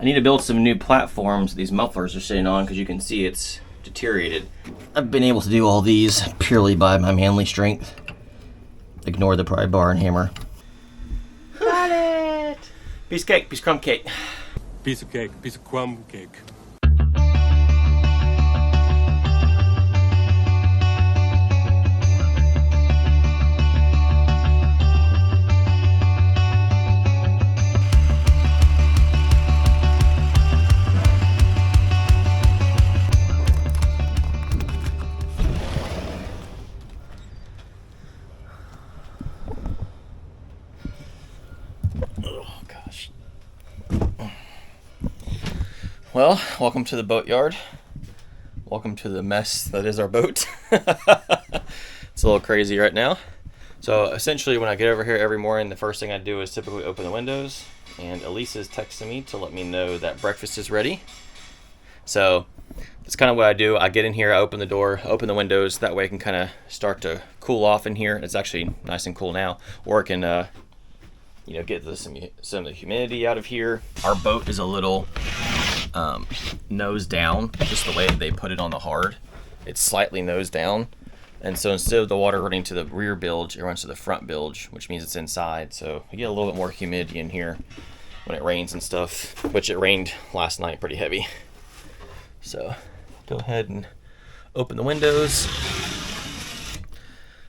I need to build some new platforms these mufflers are sitting on because you can see it's deteriorated. I've been able to do all these purely by my manly strength. Ignore the pry bar and hammer. Got it! Piece of cake, piece of crumb cake. Piece of cake, piece of crumb cake. Oh gosh. Well, welcome to the Boatyard. Welcome to the mess that is our boat. It's a little crazy right now. So essentially when I get over here every morning, the first thing I do is typically open the windows, and Elise is texting me to let me know that breakfast is ready. So that's kind of what I do. I get in here, I open the door, open the windows, that way I can kind of start to cool off in here. It's actually nice and cool now. Or I can get some of the humidity out of here. Our boat is a little nose down, just the way they put it on the hard. It's slightly nose down, and so instead of the water running to the rear bilge, it runs to the front bilge, which means it's inside. So you get a little bit more humidity in here when it rains and stuff, which it rained last night pretty heavy. So go ahead and open the windows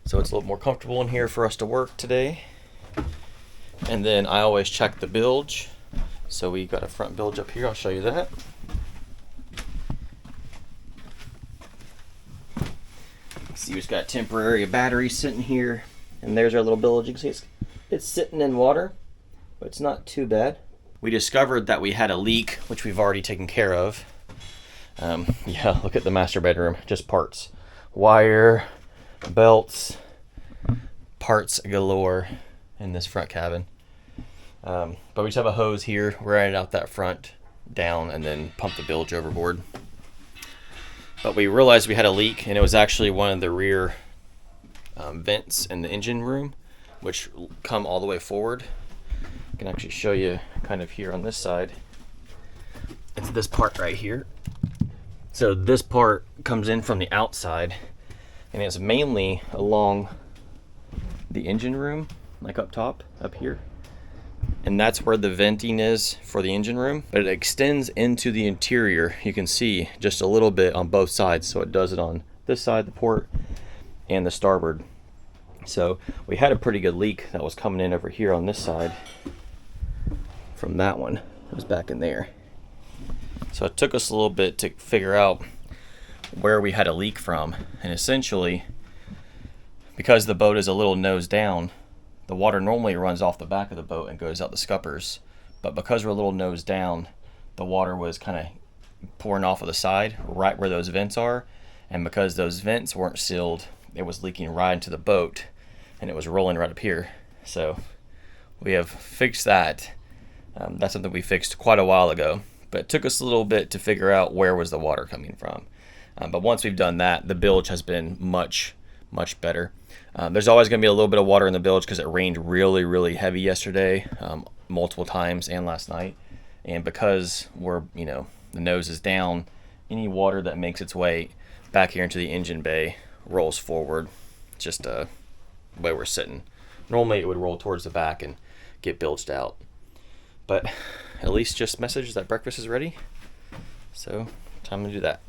so it's a little more comfortable in here for us to work today. And then I always check the bilge. So we got a front bilge up here. I'll show you that. See, we've got temporary battery sitting here, and there's our little bilge. You can see it's sitting in water, but it's not too bad. We discovered that we had a leak, which we've already taken care of. Yeah, look at the master bedroom, just parts, wire, belts, parts galore in this front cabin. But we just have a hose here, ran it out that front, down, and then pump the bilge overboard. But we realized we had a leak, and it was actually one of the rear vents in the engine room, which come all the way forward. I can actually show you kind of here on this side. It's this part right here. So this part comes in from the outside, and it's mainly along the engine room, like up top, up here. And that's where the venting is for the engine room, but it extends into the interior. You can see just a little bit on both sides. So it does it on this side, the port, and the starboard. So we had a pretty good leak that was coming in over here on this side from that one. It was back in there. So it took us a little bit to figure out where we had a leak from. And essentially, because the boat is a little nose down, the water normally runs off the back of the boat and goes out the scuppers. But because we're a little nose down, the water was kind of pouring off of the side, right where those vents are. And because those vents weren't sealed, it was leaking right into the boat, and it was rolling right up here. So we have fixed that. That's something we fixed quite a while ago. But it took us a little bit to figure out where was the water coming from. But once we've done that, the bilge has been much better. There's always going to be a little bit of water in the bilge because it rained really heavy yesterday, multiple times, and last night. And because we're, the nose is down, any water that makes its way back here into the engine bay rolls forward, just the way we're sitting. Normally it would roll towards the back and get bilged out. But at least just message that breakfast is ready. So time to do that.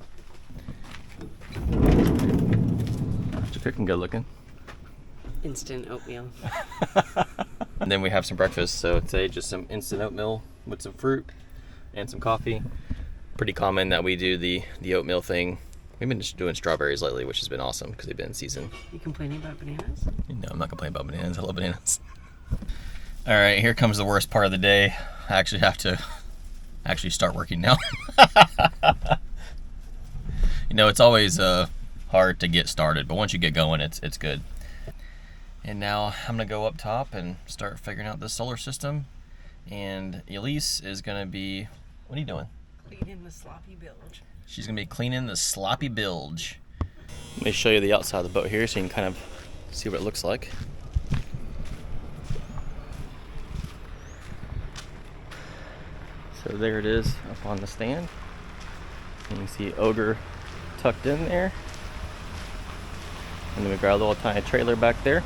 What's your cooking good looking? Instant oatmeal. And then we have some breakfast. So today just some instant oatmeal with some fruit and some coffee. Pretty common that we do the oatmeal thing. We've been just doing strawberries lately, which has been awesome because they've been in season. You complaining about bananas? No, I'm not complaining about bananas. I love bananas. All right, here comes the worst part of the day. I actually have to start working now. It's always hard to get started, but once you get going, it's good. And now I'm gonna go up top and start figuring out this solar system. And Elise is gonna be, what are you doing? Cleaning the sloppy bilge. She's gonna be cleaning the sloppy bilge. Let me show you the outside of the boat here so you can kind of see what it looks like. So there it is up on the stand. And you can see Ogre tucked in there. And then we got a little tiny trailer back there.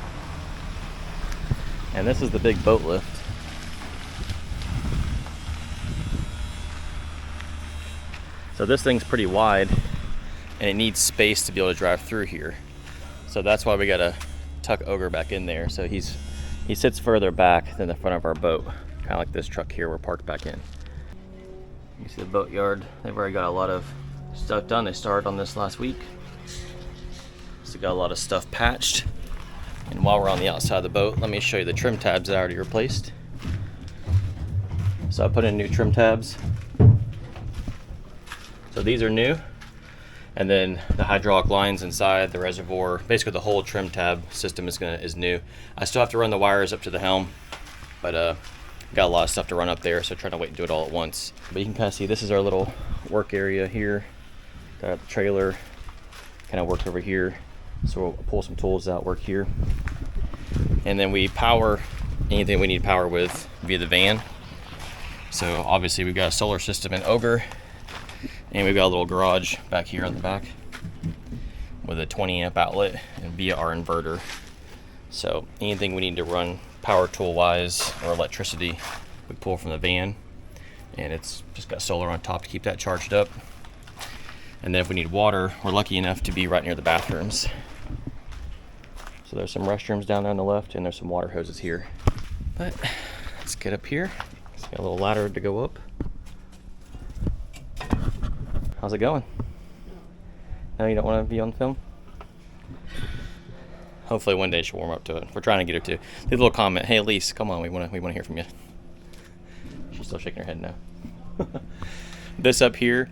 And this is the big boat lift. So this thing's pretty wide and it needs space to be able to drive through here. So that's why we gotta tuck Ogre back in there. So he sits further back than the front of our boat, kind of like this truck here we're parked back in. You see the Boatyard, they've already got a lot of stuff done. They started on this last week. So got a lot of stuff patched. And while we're on the outside of the boat, let me show you the trim tabs that I already replaced. So I put in new trim tabs. So these are new. And then the hydraulic lines inside the reservoir, basically the whole trim tab system is new. I still have to run the wires up to the helm, but got a lot of stuff to run up there, so trying to wait and do it all at once. But you can kind of see this is our little work area here. Got the trailer, kind of works over here. So we'll pull some tools out, work here. And then we power anything we need power with via the van. So obviously we've got a solar system in Ogre, and we've got a little garage back here on the back with a 20 amp outlet and via our inverter. So anything we need to run power tool wise or electricity, we pull from the van, and it's just got solar on top to keep that charged up. And then if we need water, we're lucky enough to be right near the bathrooms. So there's some restrooms down there on the left, and there's some water hoses here. But let's get up here. It's got a little ladder to go up. How's it going? No, you don't want to be on film? Hopefully one day she'll warm up to it. We're trying to get her to. Leave a little comment. Hey, Elise, come on, we want to hear from you. She's still shaking her head no. This up here,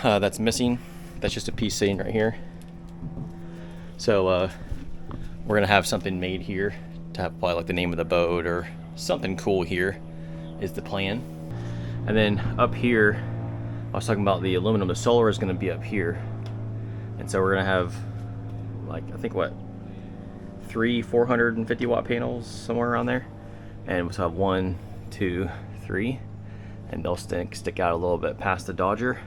that's missing. That's just a piece sitting right here. So we're gonna have something made here to have probably like the name of the boat or something cool here is the plan. And then up here, I was talking about the aluminum. The solar is gonna be up here, and so we're gonna have like I think what 3 450 watt panels somewhere around there, and we'll have 1, 2, 3, and they'll stick out a little bit past the Dodger.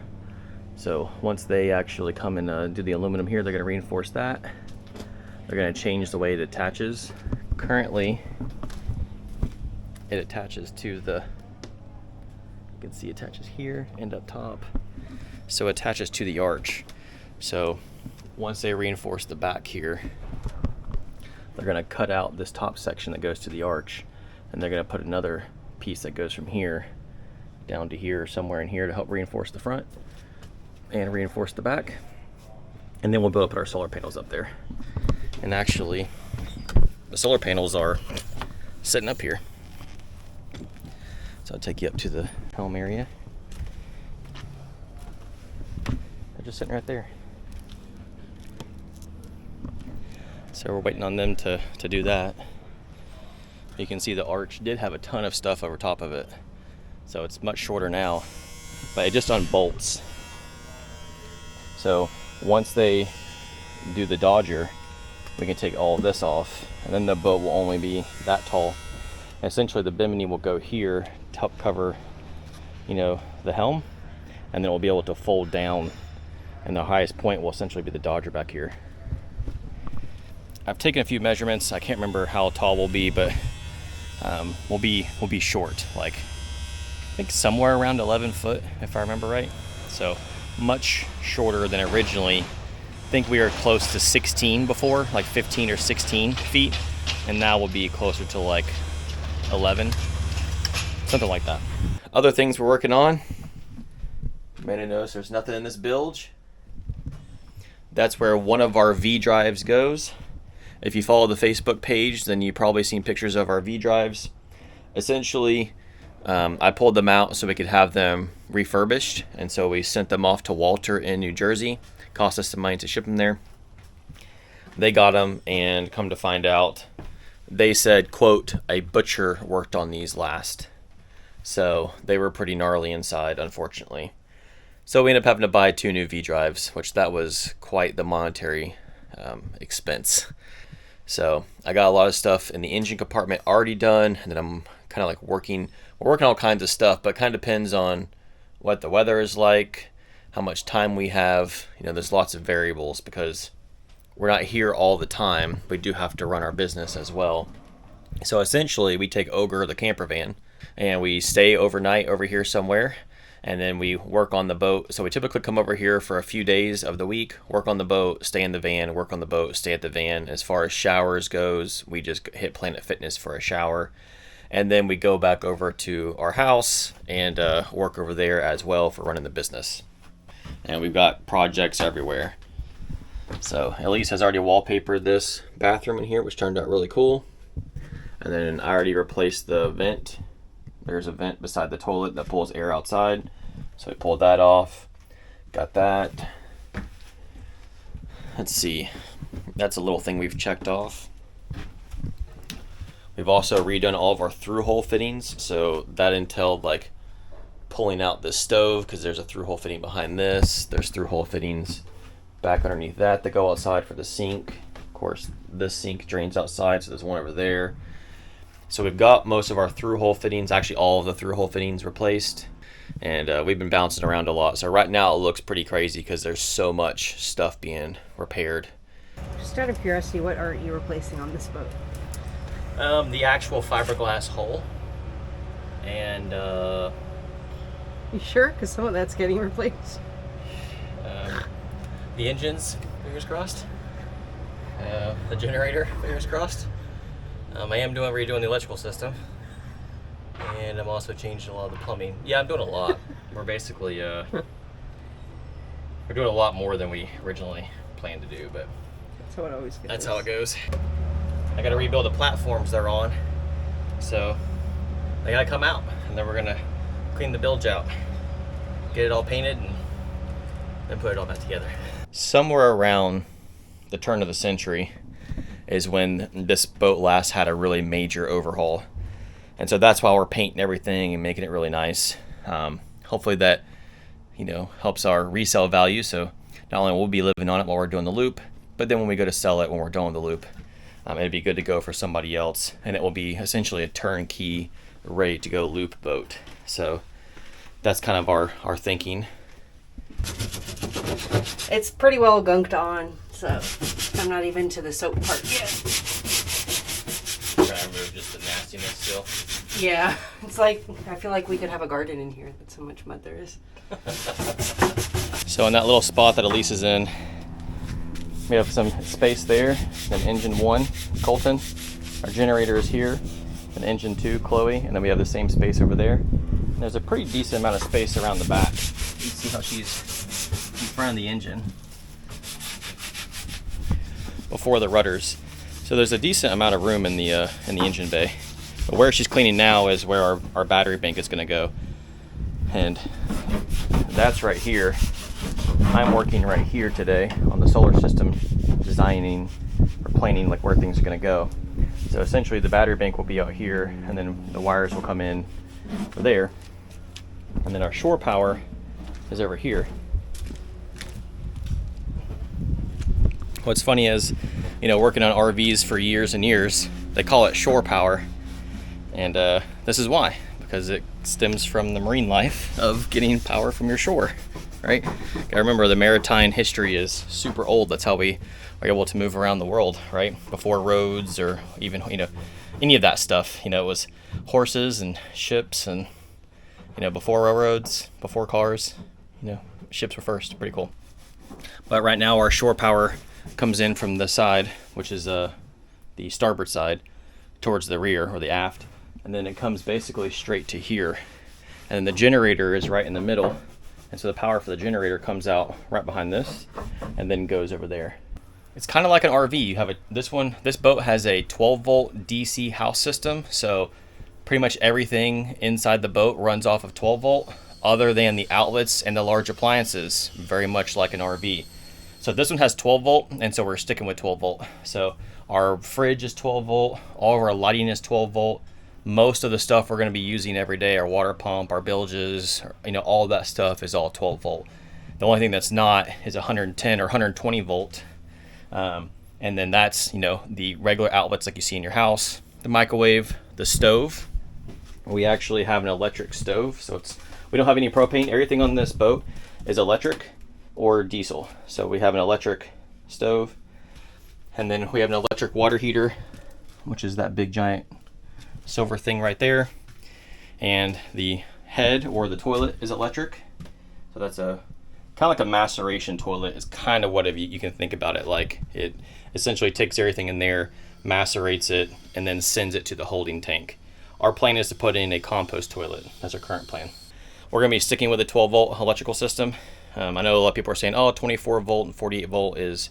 So once they actually come and do the aluminum here, they're going to reinforce that. They're going to change the way it attaches. Currently, it attaches to the, you can see it attaches here and up top. So it attaches to the arch. So once they reinforce the back here, they're going to cut out this top section that goes to the arch, and they're going to put another piece that goes from here down to here, somewhere in here, to help reinforce the front and reinforce the back. And then we'll be able to put our solar panels up there. And actually, the solar panels are sitting up here. So I'll take you up to the helm area. They're just sitting right there. So we're waiting on them to do that. You can see the arch did have a ton of stuff over top of it. So it's much shorter now, but it just unbolts. So once they do the Dodger, we can take all of this off, and then the boat will only be that tall. And essentially the bimini will go here to help cover, you know, the helm, and then we'll be able to fold down, and the highest point will essentially be the Dodger back here. I've taken a few measurements. I can't remember how tall we'll be, but we'll be short, like I think somewhere around 11 foot if I remember right. So much shorter than originally. I think we were close to 16 before, like 15 or 16 feet, and now we'll be closer to like 11, something like that. Other things we're working on. You may notice there's nothing in this bilge. That's where one of our V drives goes. If you follow the Facebook page, then you've probably seen pictures of our V drives. Essentially, I pulled them out so we could have them refurbished, and so we sent them off to Walter in New Jersey. Cost us some money to ship them there. They got them, and come to find out, they said, quote, a butcher worked on these last. So they were pretty gnarly inside, unfortunately. So we ended up having to buy 2 new V drives, which that was quite the monetary expense. So I got a lot of stuff in the engine compartment already done, and then I'm kind of like working we're working all kinds of stuff, but it kind of depends on what the weather is like, how much time we have. You know, there's lots of variables because we're not here all the time. We do have to run our business as well. So essentially, we take Ogre, the camper van, and we stay overnight over here somewhere, and then we work on the boat. So we typically come over here for a few days of the week, work on the boat, stay in the van, work on the boat, stay at the van. As far as showers goes, we just hit Planet Fitness for a shower, and then we go back over to our house and work over there as well for running the business. And we've got projects everywhere. So Elise has already wallpapered this bathroom in here, which turned out really cool. And then I already replaced the vent. There's a vent beside the toilet that pulls air outside. So I pulled that off. Got that. Let's see. That's a little thing we've checked off. We've also redone all of our through-hole fittings. So that entailed like pulling out this stove because there's a through-hole fitting behind this. There's through-hole fittings back underneath that go outside for the sink. Of course, this sink drains outside, so there's one over there. So we've got most of our through-hole fittings, actually all of the through-hole fittings replaced. And we've been bouncing around a lot. So right now it looks pretty crazy because there's so much stuff being repaired. Just out of curiosity, what aren't you replacing on this boat? The actual fiberglass hull. And You sure? Because some of that's getting replaced. the engines, fingers crossed. The generator, fingers crossed. I am redoing the electrical system, and I'm also changing a lot of the plumbing. Yeah, I'm doing a lot. We're basically we're doing a lot more than we originally planned to do, but That's how it always goes. that's how it goes. I got to rebuild the platforms they're on, so they got to come out, and then we're gonna clean the bilge out, get it all painted, and then put it all back together. Somewhere around the turn of the century is when this boat last had a really major overhaul. And so that's why we're painting everything and making it really nice. Hopefully that, helps our resale value. So not only will we be living on it while we're doing the loop, but then when we go to sell it, when we're doing the loop, it'd be good to go for somebody else. And it will be essentially a turnkey, ready to go loop boat. So that's kind of our thinking. It's pretty well gunked on, so I'm not even to the soap part yet. Trying to remove just the nastiness still. Yeah, it's like, I feel like we could have a garden in here. That's how much mud there is. So in that little spot that Elise is in, we have some space there. Then engine 1, Colton. Our generator is here. And engine 2, Chloe. And then we have the same space over there. And there's a pretty decent amount of space around the back. You can see how she's in front of the engine before the rudders. So there's a decent amount of room in the engine bay. But where she's cleaning now is where our battery bank is going to go. And that's right here. I'm working right here today on the solar system, designing or planning like where things are going to go. So essentially the battery bank will be out here, and then the wires will come in for there. And then our shore power is over here. What's funny is, working on RVs for years and years, they call it shore power. And this is why, because it stems from the marine life of getting power from your shore, right? Gotta remember the maritime history is super old. That's how we are able to move around the world, right? Before roads or even, any of that stuff. It was horses and ships and, before railroads, before cars, ships were first. Pretty cool. But right now our shore power comes in from the side, which is the starboard side, towards the rear or the aft, and then it comes basically straight to here. And then the generator is right in the middle, and so the power for the generator comes out right behind this and then goes over there. It's kind of like an RV. You have this boat has a 12-volt DC house system, so pretty much everything inside the boat runs off of 12-volt, other than the outlets and the large appliances, very much like an RV. So this one has 12-volt, and so we're sticking with 12-volt. So our fridge is 12-volt, all of our lighting is 12-volt. Most of the stuff we're going to be using every day, our water pump, our bilges, all of that stuff is all 12-volt. The only thing that's not is 110 or 120 volt. And then that's, the regular outlets like you see in your house, the microwave, the stove, We actually have an electric stove, so we don't have any propane. Everything on this boat is electric or diesel. So we have an electric stove, and then we have an electric water heater, which is that big giant silver thing right there. And the head or the toilet is electric. So that's a kind of like a maceration toilet is kind of what you can think about it like. It essentially takes everything in there, macerates it, and then sends it to the holding tank. Our plan is to put in a compost toilet. That's our current plan. We're going to be sticking with a 12 volt electrical system. I know a lot of people are saying, oh, 24 volt and 48 volt is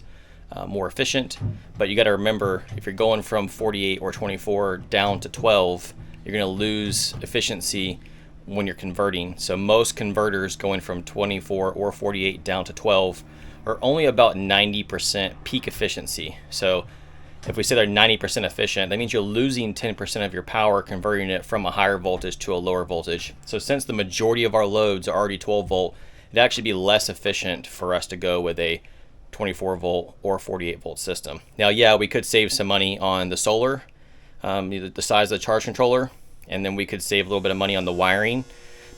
more efficient, but you got to remember, if you're going from 48 or 24 down to 12, you're going to lose efficiency when you're converting. So most converters going from 24 or 48 down to 12 are only about 90% peak efficiency. So if we say they're 90% efficient, that means you're losing 10% of your power converting it from a higher voltage to a lower voltage. So since the majority of our loads are already 12 volt, it'd actually be less efficient for us to go with a 24 volt or 48 volt system. Now, yeah, we could save some money on the solar, the size of the charge controller, and then we could save a little bit of money on the wiring,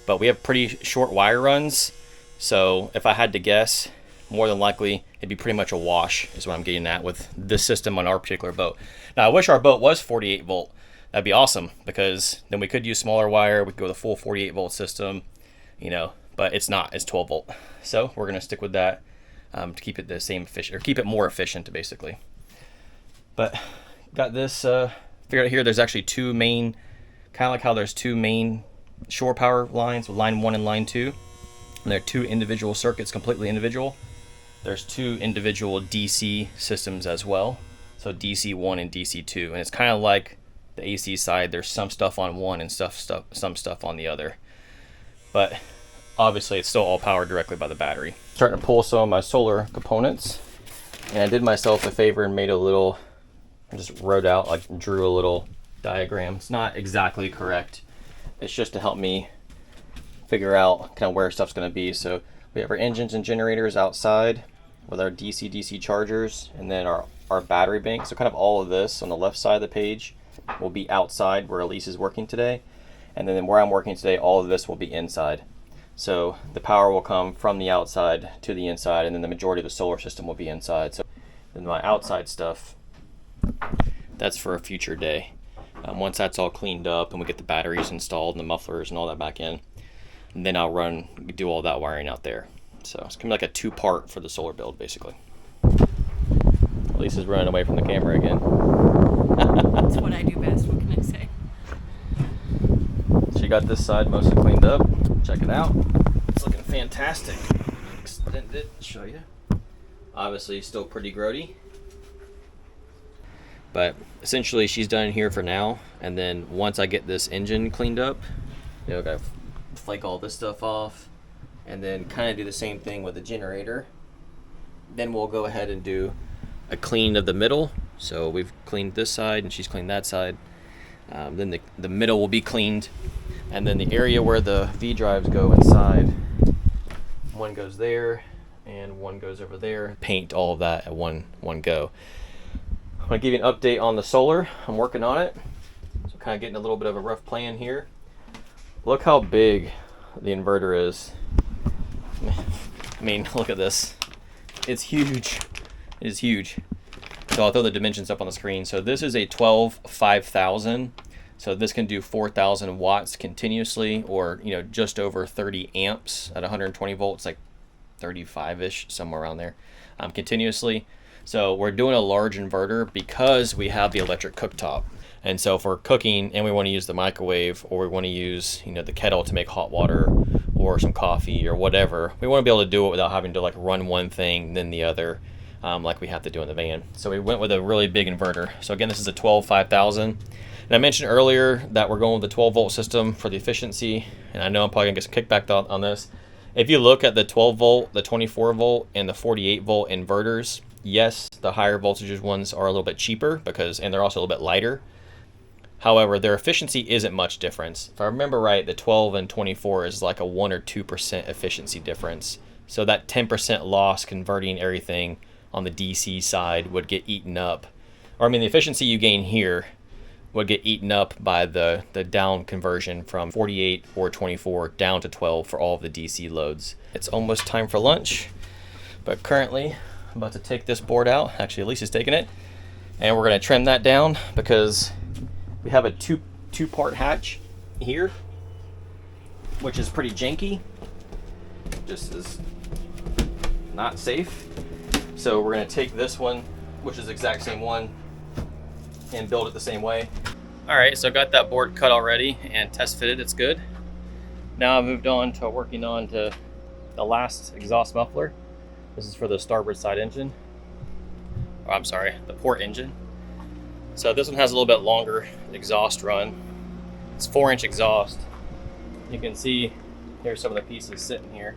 but we have pretty short wire runs. So if I had to guess, more than likely it'd be pretty much a wash is what I'm getting at with this system on our particular boat. Now, I wish our boat was 48 volt. That'd be awesome, because then we could use smaller wire. We could go with a full 48 volt system, but it's not. It's 12 volt. So we're gonna stick with that to keep it the same efficient, or keep it more efficient, basically. But got this figured out here. There's actually two main, kind of like how there's two main shore power lines with line 1 and line 2. And they're two individual circuits, completely individual. There's two individual DC systems as well. So DC 1 and DC 2. And it's kind of like the AC side. There's some stuff on one and some stuff on the other. But obviously it's still all powered directly by the battery. Starting to pull some of my solar components. And I did myself a favor and made a little, I just wrote out, like drew a little diagram. It's not exactly correct. It's just to help me figure out kind of where stuff's going to be. So we have our engines and generators outside with our DC chargers, and then our battery bank. So kind of all of this on the left side of the page will be outside where Elise is working today, and then where I'm working today, all of this will be inside. So the power will come from the outside to the inside, and then the majority of the solar system will be inside. So then my outside stuff, that's for a future day. Once that's all cleaned up and we get the batteries installed and the mufflers and all that back in, and then I'll do all that wiring out there. So it's gonna be like a two-part for the solar build, basically. Lisa's running away from the camera again. That's what I do best. What can I say? She got this side mostly cleaned up. Check it out. It's looking fantastic. Extend it, show you. Obviously still pretty grody. But essentially she's done here for now. And then once I get this engine cleaned up, gotta flake all this stuff off, and then kind of do the same thing with the generator. Then we'll go ahead and do a clean of the middle. So we've cleaned this side and she's cleaned that side. Then the middle will be cleaned, and then the area where the V drives go inside, one goes there and one goes over there. Paint all of that at one go. I'm gonna give you an update on the solar. I'm working on it, so kind of getting a little bit of a rough plan here. Look how big the inverter is. I mean, look at this. It's huge. It is huge. So I'll throw the dimensions up on the screen. So this is a 12-5000. So this can do 4,000 watts continuously, or just over 30 amps at 120 volts, like 35-ish, somewhere around there, continuously. So we're doing a large inverter because we have the electric cooktop. And so if we're cooking and we want to use the microwave, or we want to use the kettle to make hot water or some coffee or whatever, we want to be able to do it without having to run one thing then the other, like we have to do in the van. So we went with a really big inverter. So again, this is a 12-5000. And I mentioned earlier that we're going with the 12 volt system for the efficiency, and I know I'm probably gonna get some kickback on this. If you look at the 12 volt, the 24 volt, and the 48 volt inverters, yes, the higher voltages ones are a little bit cheaper and they're also a little bit lighter. However, their efficiency isn't much difference. If I remember right, the 12 and 24 is like a 1 or 2% efficiency difference. So that 10% loss converting everything on the DC side would get eaten up. Or the efficiency you gain here would get eaten up by the down conversion from 48 or 24 down to 12 for all of the DC loads. It's almost time for lunch, but currently I'm about to take this board out. Actually, Elisa's taking it, and we're gonna trim that down because we have a two-part hatch here, which is pretty janky. Just is not safe. So we're gonna take this one, which is the exact same one, and build it the same way. All right, so I got that board cut already and test fitted, it's good. Now I moved on to working on to the last exhaust muffler. This is for the starboard side engine. Oh, I'm sorry, the port engine. So this one has a little bit longer exhaust run. It's 4-inch exhaust. You can see here's some of the pieces sitting here.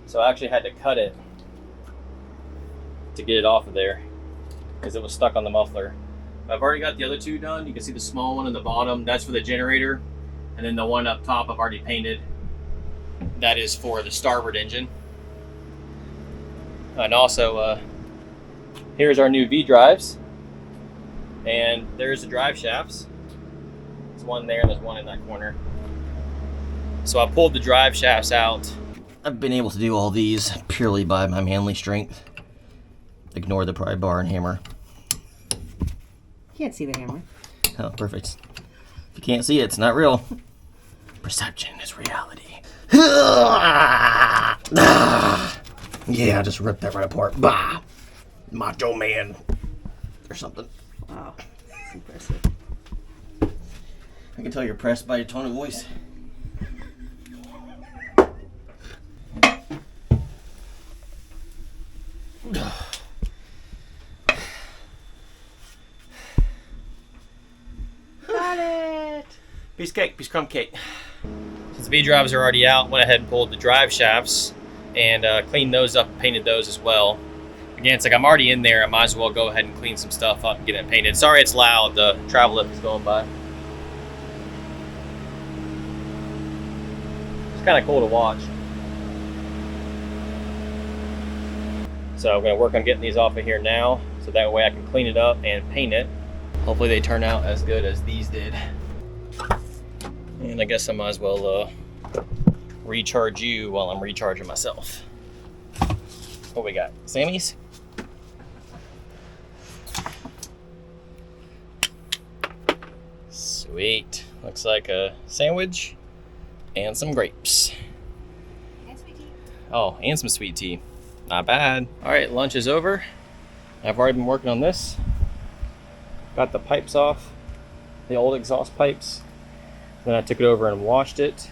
So I actually had to cut it to get it off of there because it was stuck on the muffler. I've already got the other two done. You can see the small one in the bottom, that's for the generator. And then the one up top I've already painted. That is for the starboard engine. And also, here's our new V drives. And there's the drive shafts. There's one there and there's one in that corner. So I pulled the drive shafts out. I've been able to do all these purely by my manly strength. Ignore the pry bar and hammer. Can't see the hammer. Oh, perfect. If you can't see it, it's not real. Perception is reality. Yeah, just rip that right apart. Bah! Macho man. Or something. Wow, that's impressive. I can tell you're pressed by your tone of voice. Got it! Piece of cake, piece of crumb cake. Since the V drives are already out, went ahead and pulled the drive shafts and cleaned those up and painted those as well. Again, it's like I'm already in there, I might as well go ahead and clean some stuff up and get it painted. Sorry it's loud, the travel lift is going by. It's kind of cool to watch. So I'm going to work on getting these off of here now, so that way I can clean it up and paint it. Hopefully they turn out as good as these did. And I guess I might as well recharge you while I'm recharging myself. What we got? Sammy's? Sweet. Looks like a sandwich and some grapes. And sweet tea. Oh, and some sweet tea. Not bad. All right, lunch is over. I've already been working on this. Got the pipes off, the old exhaust pipes. Then I took it over and washed it,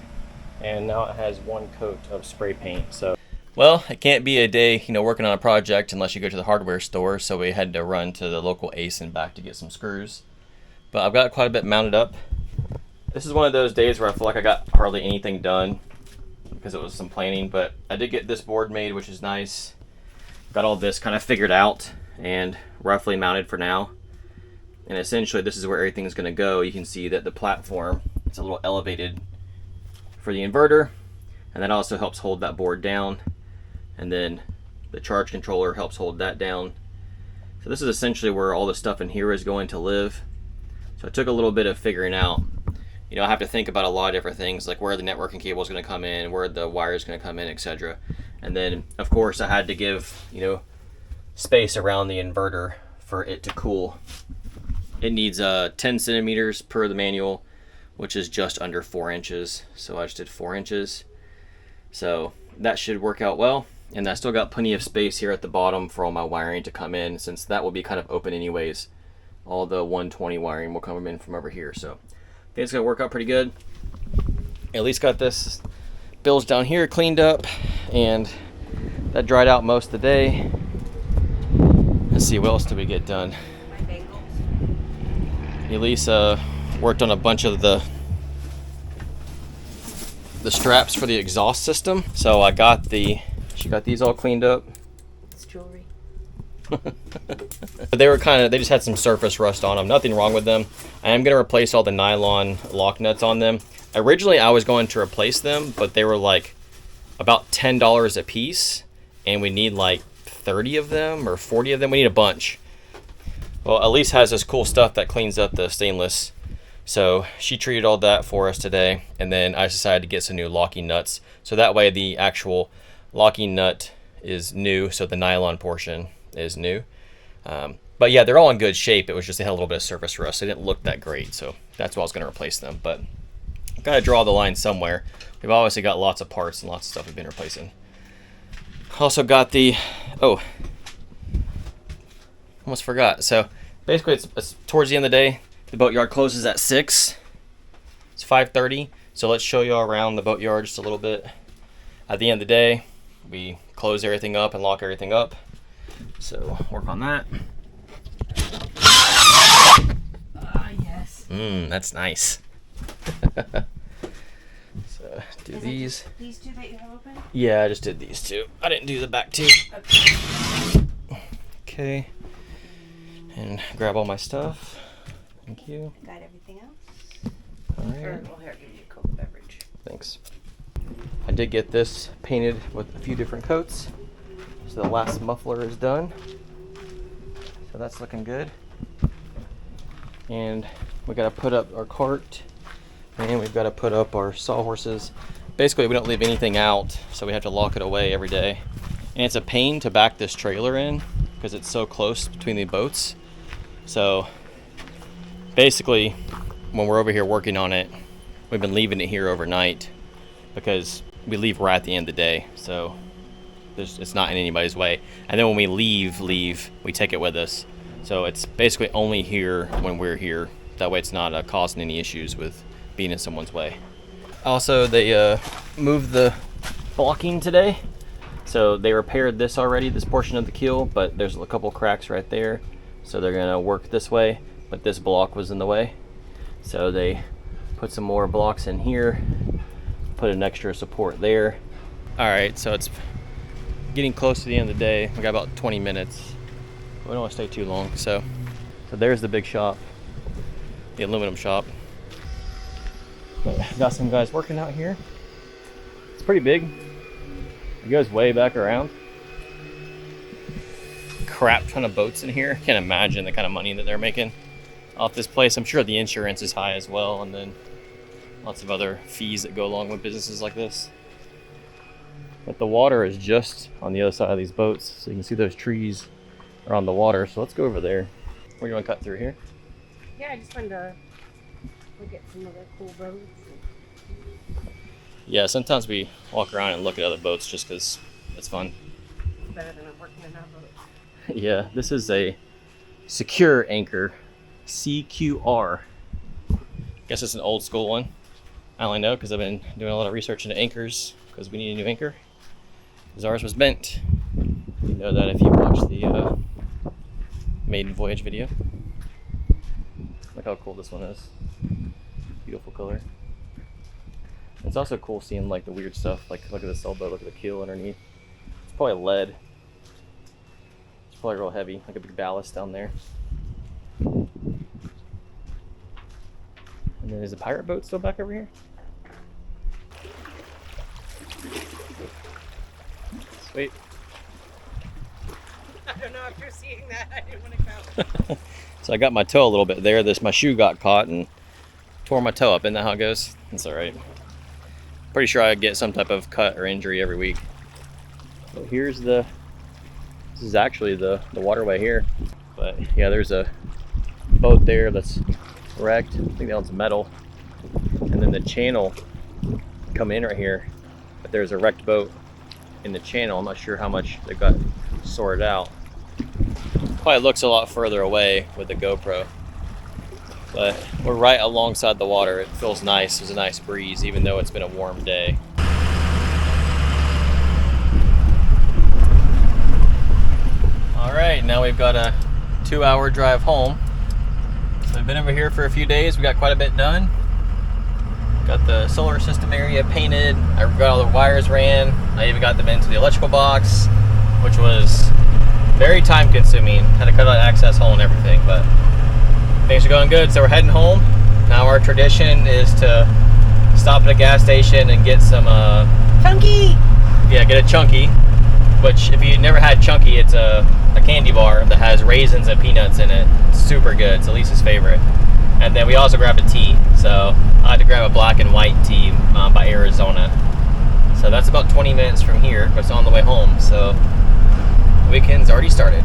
and now it has one coat of spray paint. So, well, it can't be a day, working on a project unless you go to the hardware store. So we had to run to the local Ace and back to get some screws. But I've got quite a bit mounted up. This is one of those days where I feel like I got hardly anything done because it was some planning, but I did get this board made, which is nice. Got all this kind of figured out and roughly mounted for now. And essentially this is where everything's going to go. You can see that the platform is a little elevated for the inverter, and that also helps hold that board down. And then the charge controller helps hold that down. So this is essentially where all the stuff in here is going to live. So it took a little bit of figuring out. I have to think about a lot of different things, like where the networking cable is going to come in, where the wire is going to come in, etc. And then, of course, I had to give, space around the inverter for it to cool. It needs 10 centimeters per the manual, which is just under 4 inches. So I just did 4 inches. So that should work out well. And I still got plenty of space here at the bottom for all my wiring to come in, since that will be kind of open anyways. All the 120 wiring will come in from over here. So I think it's going to work out pretty good. At least got this bilge down here cleaned up, and that dried out most of the day. Let's see, what else did we get done? My bagels. Elisa worked on a bunch of the straps for the exhaust system. So she got these all cleaned up. It's jewelry. They just had some surface rust on them. Nothing wrong with them. I am going to replace all the nylon lock nuts on them. Originally I was going to replace them, but they were like about $10 a piece, and we need like 30 of them or 40 of them. We need a bunch. Well, Elise has this cool stuff that cleans up the stainless. So she treated all that for us today, and then I decided to get some new locking nuts. So that way the actual locking nut is new, so the nylon portion is new. But yeah, they're all in good shape. It was just they had a little bit of surface rust. They didn't look that great, so that's why I was going to replace them. But got to draw the line somewhere. We've obviously got lots of parts and lots of stuff we've been replacing. Also got the, almost forgot. So basically it's towards the end of the day. The boatyard closes at 6. It's 5:30. So let's show you all around the boatyard just a little bit. At the end of the day, we close everything up and lock everything up. So work on that. Yes. That's nice. So do these. These two that you have open? Yeah, I just did these two. I didn't do the back two. Okay. And grab all my stuff. Thank you. Got everything else? All right. Well, here, I'll give you a Coke beverage. Thanks. I did get this painted with a few different coats. So the last muffler is done. So that's looking good. And we got to put up our cart, and we've got to put up our sawhorses. Basically, we don't leave anything out, so we have to lock it away every day. And it's a pain to back this trailer in because it's so close between the boats. So basically, when we're over here working on it, we've been leaving it here overnight because we leave right at the end of the day. So it's not in anybody's way. And then when we leave, we take it with us. So it's basically only here when we're here. That way it's not causing any issues with being in someone's way. Also, they moved the blocking today. So they repaired this already, this portion of the keel, but there's a couple cracks right there. So they're gonna work this way, but this block was in the way. So they put some more blocks in here, put an extra support there. All right, so it's getting close to the end of the day. We got about 20 minutes. We don't want to stay too long. So there's the big shop, the aluminum shop. But got some guys working out here. It's pretty big. It goes way back around. Crap ton of boats in here. Can't imagine the kind of money that they're making off this place. I'm sure the insurance is high as well, and then lots of other fees that go along with businesses like this. But the water is just on the other side of these boats, so you can see those trees are on the water. So let's go over there. Where do you want to cut through here? Yeah, I just wanted to look at some of the cool boats. Yeah, sometimes we walk around and look at other boats just because it's fun. Better than I'm working in our boat. Yeah, this is a secure anchor, CQR. Guess it's an old school one. I only know because I've been doing a lot of research into anchors because we need a new anchor. Because ours was bent. You know that if you watch the maiden voyage video. Look how cool this one is. Beautiful color. It's also cool seeing like the weird stuff. Like look at the sailboat, look at the keel underneath. It's probably lead. It's probably real heavy, like a big ballast down there. And then is the pirate boat still back over here? Sweet. I don't know if you're seeing that. I didn't want to go. So I got my toe a little bit there. My shoe got caught and tore my toe up. Isn't that how it goes? That's all right. Pretty sure I get some type of cut or injury every week. So here's this is actually the waterway here. But yeah, there's a boat there that's wrecked. I think that one's metal. And then the channel come in right here. But there's a wrecked boat in the channel. I'm not sure how much they got sorted out. Probably looks a lot further away with the GoPro. But we're right alongside the water. It feels nice. There's a nice breeze, even though it's been a warm day. All right, now we've got a 2-hour drive home. So we've been over here for a few days. We got quite a bit done. Got the solar system area painted. I got all the wires ran. I even got them into the electrical box, which was very time consuming. Had to cut out access hole and everything, but things are going good. So we're heading home. Now our tradition is to stop at a gas station and get some Chunky! yeah, get a chunky. which if you've never had Chunky, it's a candy bar that has raisins and peanuts in it. It's super good. It's Elise's favorite. And then we also grabbed a tea. So I had to grab a black and white tea by Arizona. So that's about 20 minutes from here, but it's on the way home. So the weekend's already started.